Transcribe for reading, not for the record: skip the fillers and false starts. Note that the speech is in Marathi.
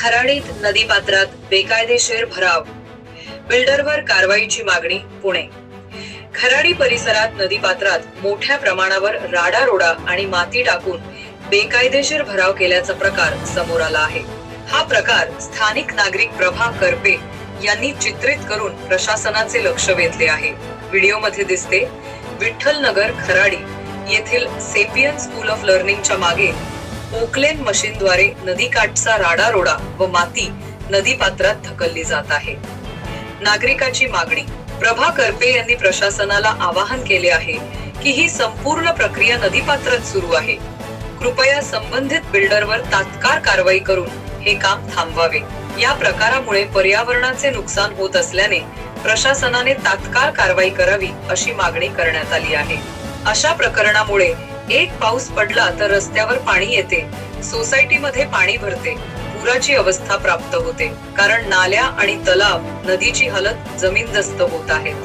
खराडीत नदीपात्रात बेकायदेशीर भराव, बिल्डरवर कारवाईची मागणी. पुणे. खराडी परिसरात नदीपात्रात मोठ्या प्रमाणावर राडारोडा आणि माती टाकून बेकायदेशीर भराव केल्याचा प्रकार समोर आला आहे. हा प्रकार स्थानिक नागरिक प्रभा करपे यांनी चित्रित करून प्रशासनाचे लक्ष वेधले आहे. व्हिडिओमध्ये दिसते विठ्ठल नगर खराडी येथील सेपियन स्कूल ऑफ लर्निंगच्या मागे पोकलेन मशीनद्वारे नदीकाठचा राडारोडा व माती नदीपात्रात ढकलली जात आहे. नागरिकाची मागणी. प्रभा करपे यांनी प्रशासनाला आवाहन केले आहे की ही संपूर्ण प्रक्रिया नदीपात्रात सुरू आहे. कृपया संबंधित बिल्डरवर तात्काळ कारवाई करून हे काम थांबवावे. या प्रकारामुळे पर्यावरणाचे नुकसान होत असल्याने प्रशासनाने तात्काळ कारवाई करावी अशी मागणी करण्यात आली आहे. अशा प्रकरणामुळे एक पाऊस पडला तर रस्त्यावर पाणी येते, सोसायटीमध्ये पाणी भरते, पुराची अवस्था प्राप्त होते, कारण नाल्या आणि तलाव नदीची हालत जमीनदस्त होत आहेत.